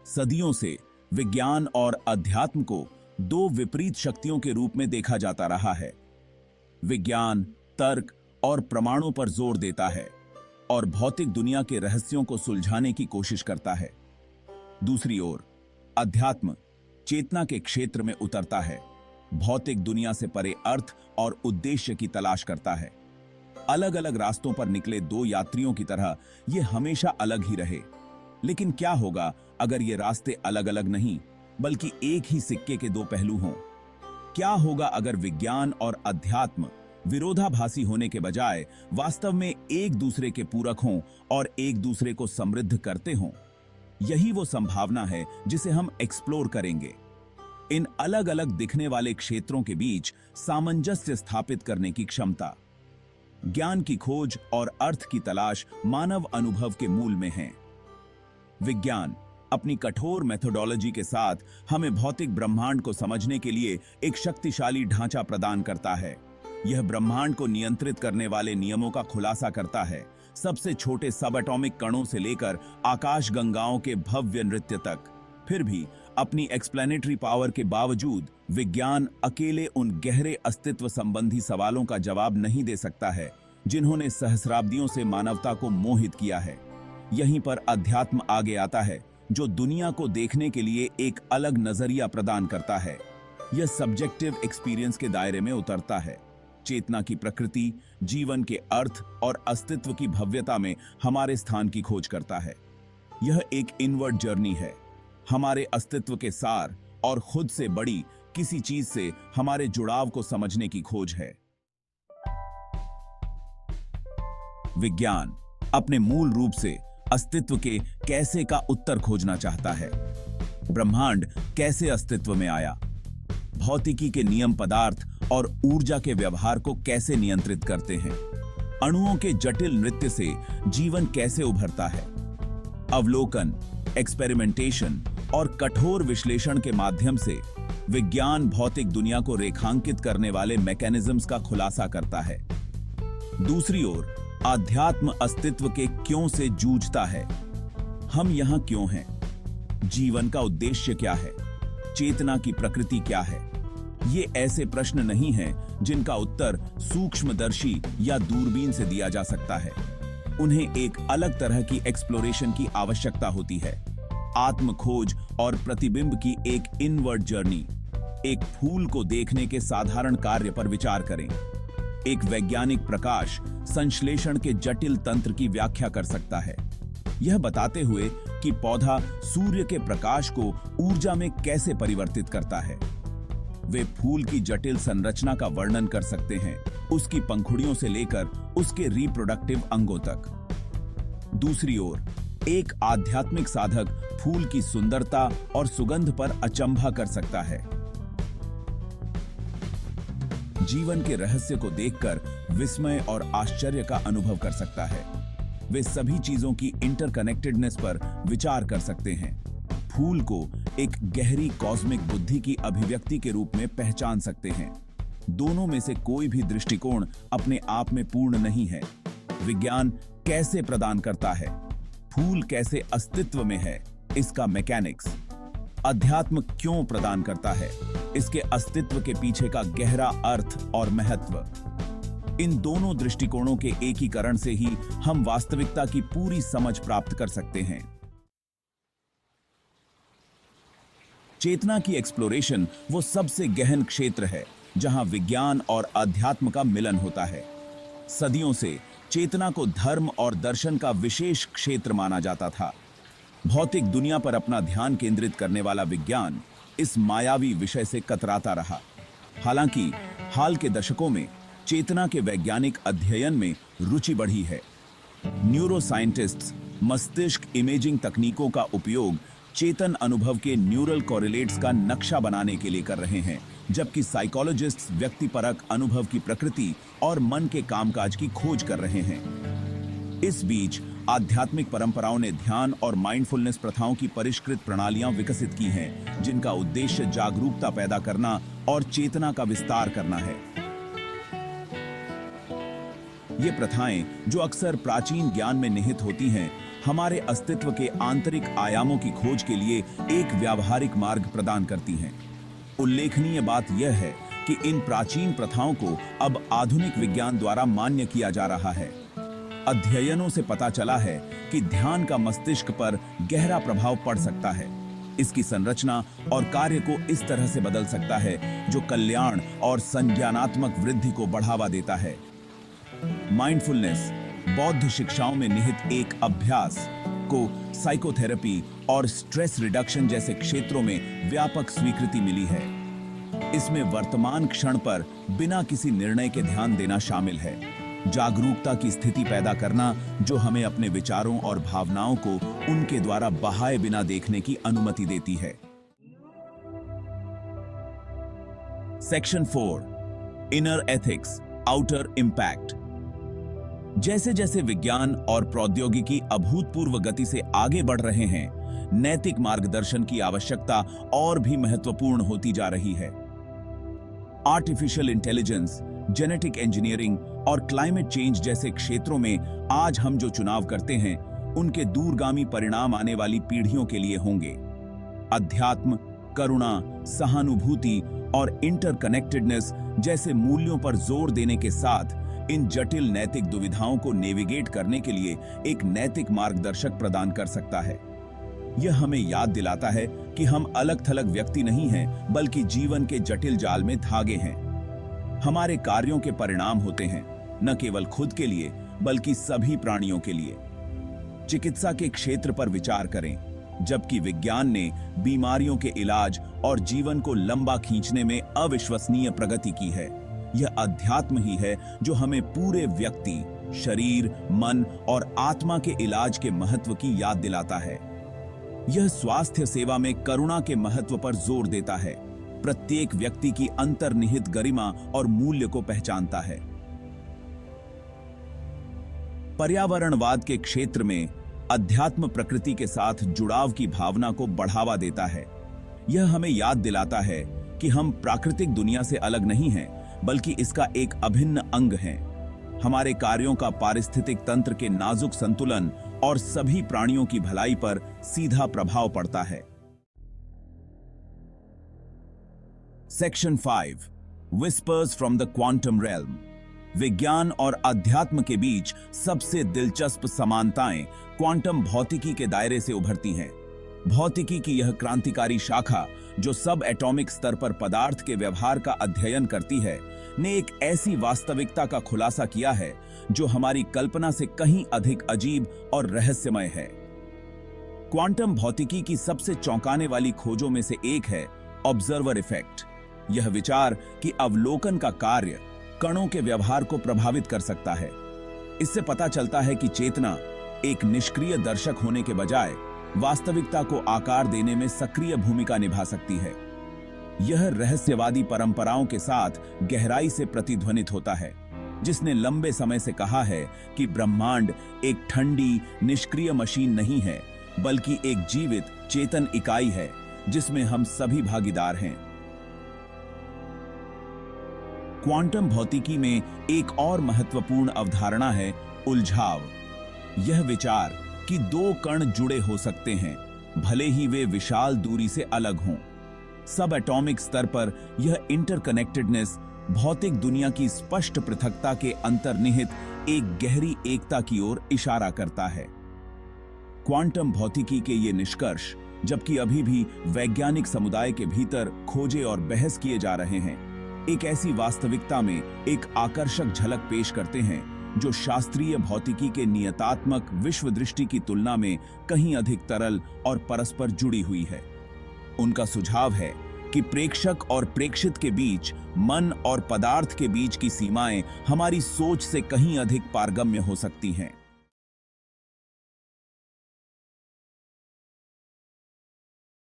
सदियों से विज्ञान और अध्यात्म को दो विपरीत शक्तियों के रूप में देखा जाता रहा है। विज्ञान तर्क और प्रमाणों पर जोर देता है और भौतिक दुनिया के रहस्यों को सुलझाने की कोशिश करता है। दूसरी ओर अध्यात्म चेतना के क्षेत्र में उतरता है, भौतिक दुनिया से परे अर्थ और उद्देश्य की तलाश करता है। अलग अलग रास्तों पर निकले दो यात्रियों की तरह ये हमेशा अलग ही रहे। लेकिन क्या होगा अगर ये रास्ते अलग अलग नहीं बल्कि एक ही सिक्के के दो पहलू हों? क्या होगा अगर विज्ञान और अध्यात्म विरोधाभासी होने के बजाय वास्तव में एक दूसरे के पूरक हों और एक दूसरे को समृद्ध करते हों? यही वो संभावना है जिसे हम एक्सप्लोर करेंगे। इन अलग अलग दिखने वाले क्षेत्रों के बीच सामंजस्य स्थापित करने की क्षमता। ज्ञान की खोज और अर्थ की तलाश मानव अनुभव के मूल में है। विज्ञान अपनी कठोर मेथोडोलॉजी के साथ हमें भौतिक ब्रह्मांड को समझने के लिए एक शक्तिशाली ढांचा प्रदान करता है। यह ब्रह्मांड को नियंत्रित करने वाले नियमों का खुलासा करता है, सबसे छोटे सब एटॉमिक कणों से लेकर आकाश गंगाओं के भव्य नृत्य तक। फिर भी अपनी एक्सप्लेनेटरी पावर के बावजूद विज्ञान अकेले उन गहरे अस्तित्व संबंधी सवालों का जवाब नहीं दे सकता है जिन्होंने सहस्राब्दियों से मानवता को मोहित किया है। यहीं पर अध्यात्म आगे आता है, जो दुनिया को देखने के लिए एक अलग नजरिया प्रदान करता है। यह सब्जेक्टिव एक्सपीरियंस के दायरे में उतरता है, चेतना की प्रकृति, जीवन के अर्थ और अस्तित्व की भव्यता में हमारे स्थान की खोज करता है। यह एक इनवर्ड जर्नी है, हमारे अस्तित्व के सार और खुद से बड़ी किसी चीज से हमारे जुड़ाव को समझने की खोज है। विज्ञान अपने मूल रूप से अस्तित्व के कैसे का उत्तर खोजना चाहता है। ब्रह्मांड कैसे अस्तित्व में आया, भौतिकी के नियम पदार्थ और ऊर्जा के व्यवहार को कैसे नियंत्रित करते हैं, अणुओं के जटिल नृत्य से जीवन कैसे उभरता है। अवलोकन, एक्सपेरिमेंटेशन और कठोर विश्लेषण के माध्यम से विज्ञान भौतिक दुनिया को रेखांकित करने वाले मैकेनिज्म्स का खुलासा करता है। दूसरी ओर आध्यात्म अस्तित्व के क्यों से जूझता है। हम यहां क्यों हैं? जीवन का उद्देश्य क्या है? चेतना की प्रकृति क्या है? ये ऐसे प्रश्न नहीं हैं जिनका उत्तर सूक्ष्मदर्शी या दूरबीन से दिया जा सकता है। उन्हें एक अलग तरह की एक्सप्लोरेशन की आवश्यकता होती है। आत्म खोज और प्रतिबिंब की एक इनवर्ड जर्नी। एक फूल को देखने के साधारण कार्य पर विचार करें। एक वैज्ञानिक प्रकाश संश्लेषण के जटिल तंत्र की व्याख्या कर सकता है, यह बताते हुए कि पौधा सूर्य के प्रकाश को ऊर्जा में कैसे परिवर्तित करता है। वे फूल की जटिल संरचना का वर्णन कर सकते हैं, उसकी पंखुड़ियों से लेकर उसके रिप्रोडक्टिव अंगों तक। दूसरी ओर एक आध्यात्मिक साधक फूल की सुंदरता और सुगंध पर अचंभा कर सकता है। जीवन के रहस्य को देखकर विस्मय और आश्चर्य का अनुभव कर सकता है। वे सभी चीजों की इंटरकनेक्टेडनेस पर विचार कर सकते हैं। फूल को एक गहरी कॉस्मिक बुद्धि की अभिव्यक्ति के रूप में पहचान सकते हैं। दोनों में से कोई भी दृष्टिकोण अपने आप में पूर्ण नहीं है। विज्ञान कैसे प्रदान करता है, फूल कैसे अस्तित्व में है, इसका मैकेनिक्स। अध्यात्म क्यों प्रदान करता है, इसके अस्तित्व के पीछे का गहरा अर्थ और महत्व। इन दोनों दृष्टिकोणों के एकीकरण से ही हम वास्तविकता की पूरी समझ प्राप्त कर सकते हैं। चेतना की एक्सप्लोरेशन वो सबसे गहन क्षेत्र है जहां विज्ञान और अध्यात्म का मिलन होता है। सदियों से चेतना को धर्म और दर्शन का विशेष क्षेत्र माना जाता था। भौतिक दुनिया पर अपना ध्यान केंद्रित करने वाला विज्ञान इस मायावी विषय से कतराता रहा। हालांकि हाल के दशकों में चेतना के वैज्ञानिक अध्ययन में रुचि बढ़ी है। न्यूरोसाइंटिस्ट्स मस्तिष्क इमेजिंग तकनीकों का उपयोग चेतन अनुभव के न्यूरल कोरिलेट्स का नक्शा बनाने के लिए कर रहे हैं, जबकि साइकोलॉजिस्ट्स व्यक्तिपरक अनुभव की प्रकृति और मन के कामकाज की खोज कर रहे हैं। इस बीच आध्यात्मिक परंपराओं ने ध्यान और माइंडफुलनेस प्रथाओं की परिष्कृत प्रणालियां विकसित की हैं, जिनका उद्देश्य जागरूकता पैदा करना और चेतना का विस्तार करना है। ये प्रथाएं, जो अक्सर प्राचीन ज्ञान में निहित होती हैं, हमारे अस्तित्व के आंतरिक आयामों की खोज के लिए एक व्यावहारिक मार्ग प्रदान करती हैं। उल्लेखनीय बात यह है कि इन प्राचीन प्रथाओं को अब आधुनिक विज्ञान द्वारा मान्य किया जा रहा है। अध्ययनों से पता चला है कि ध्यान का मस्तिष्क पर गहरा प्रभाव पड़ सकता है। इसकी संरचना और कार्य को इस तरह से बदल सकता है जो कल्याण और संज्ञानात्मक वृद्धि को बढ़ावा देता है। माइंडफुलनेस बौद्ध शिक्षाओं में निहित एक अभ्यास को साइकोथेरेपी और स्ट्रेस रिडक्शन जैसे क्षेत्रों में व्यापक स्वीकृति मिली है। इसमें वर्तमान क्षण पर बिना किसी निर्णय के ध्यान देना शामिल है, जागरूकता की स्थिति पैदा करना जो हमें अपने विचारों और भावनाओं को उनके द्वारा बहाए बिना देखने की अनुमति देती है। Section 4 inner ethics outer impact. जैसे जैसे विज्ञान और प्रौद्योगिकी अभूतपूर्व गति से आगे बढ़ रहे हैं, नैतिक मार्गदर्शन की आवश्यकता और भी महत्वपूर्ण होती जा रही है। आर्टिफिशियल इंटेलिजेंस, जेनेटिक इंजीनियरिंग और क्लाइमेट चेंज जैसे क्षेत्रों में आज हम जो चुनाव करते हैं, उनके दूरगामी परिणाम आने वाली पीढ़ियों के लिए होंगे। अध्यात्म, करुणा, सहानुभूति और इंटरकनेक्टेडनेस जैसे मूल्यों पर जोर देने के साथ इन जटिल नैतिक दुविधाओं को नेविगेट करने के लिए एक नैतिक मार्गदर्शक प्रदान कर सकता है। यह हमें याद दिलाता है कि हम अलग-थलग व्यक्ति नहीं हैं, बल्कि जीवन के जटिल जाल में धागे हैं। हमारे कार्यों के परिणाम होते हैं, न केवल खुद के लिए, बल्कि सभी प्राणियों के लिए। चिकित्सा के क्षेत्र पर विचार करें, जबकि विज्ञान ने बीमारियों के इलाज और जीवन को लंबा खींचने में अविश्वसनीय प्रगति की है। यह अध्यात्म ही है जो हमें पूरे व्यक्ति, शरीर, मन और आत्मा के इलाज के महत्व की याद दिलाता है। यह स्वास्थ्य सेवा में करुणा के महत्व पर जोर देता है, प्रत्येक व्यक्ति की अंतर्निहित गरिमा और मूल्य को पहचानता है। पर्यावरणवाद के क्षेत्र में अध्यात्म प्रकृति के साथ जुड़ाव की भावना को बढ़ावा देता है। यह हमें याद दिलाता है कि हम प्राकृतिक दुनिया से अलग नहीं हैं, बल्कि इसका एक अभिन्न अंग हैं। हमारे कार्यों का पारिस्थितिक तंत्र के नाजुक संतुलन और सभी प्राणियों की भलाई पर सीधा प्रभाव पड़ता है। Section 5 whispers from the quantum realm. विज्ञान और अध्यात्म के बीच सबसे दिलचस्प समानताएं क्वांटम भौतिकी के दायरे से उभरती हैं। भौतिकी की यह क्रांतिकारी शाखा जो सब एटॉमिक स्तर पर पदार्थ के व्यवहार का अध्ययन करती है, ने एक ऐसी वास्तविकता का खुलासा किया है जो हमारी कल्पना से कहीं अधिक अजीब और रहस्यमय है। क्वांटम भौतिकी की सबसे चौंकाने वाली खोजों में से एक है ऑब्जर्वर इफेक्ट। यह विचार कि अवलोकन का कार्य कणों के व्यवहार को प्रभावित कर सकता है। इससे पता चलता है कि चेतना एक निष्क्रिय दर्शक होने के बजाय वास्तविकता को आकार देने में सक्रिय भूमिका निभा सकती है। यह रहस्यवादी परंपराओं के साथ गहराई से प्रतिध्वनित होता है, जिसने लंबे समय से कहा है कि ब्रह्मांड एक ठंडी, निष्क्रिय मशीन नहीं है, बल्कि एक जीवित, चेतन इकाई है जिसमें हम सभी भागीदार हैं। क्वांटम भौतिकी में एक और महत्वपूर्ण अवधारणा है उलझाव। यह विचार कि दो कण जुड़े हो सकते हैं, भले ही वे विशाल दूरी से अलग हों। सब एटॉमिक स्तर पर यह इंटरकनेक्टेडनेस भौतिक दुनिया की स्पष्ट पृथकता के अंतर्निहित एक गहरी एकता की ओर इशारा करता है। क्वांटम भौतिकी के ये निष्कर्ष, जबकि अभी भी वैज्ञानिक समुदाय के भीतर खोजे और बहस किए जा रहे हैं, एक ऐसी वास्तविकता में एक आकर्षक झलक पेश करते हैं जो शास्त्रीय भौतिकी के नियतात्मक विश्व दृष्टि की तुलना में कहीं अधिक तरल और परस्पर जुड़ी हुई है। उनका सुझाव है कि प्रेक्षक और प्रेक्षित के बीच, मन और पदार्थ के बीच की सीमाएं हमारी सोच से कहीं अधिक पारगम्य हो सकती हैं।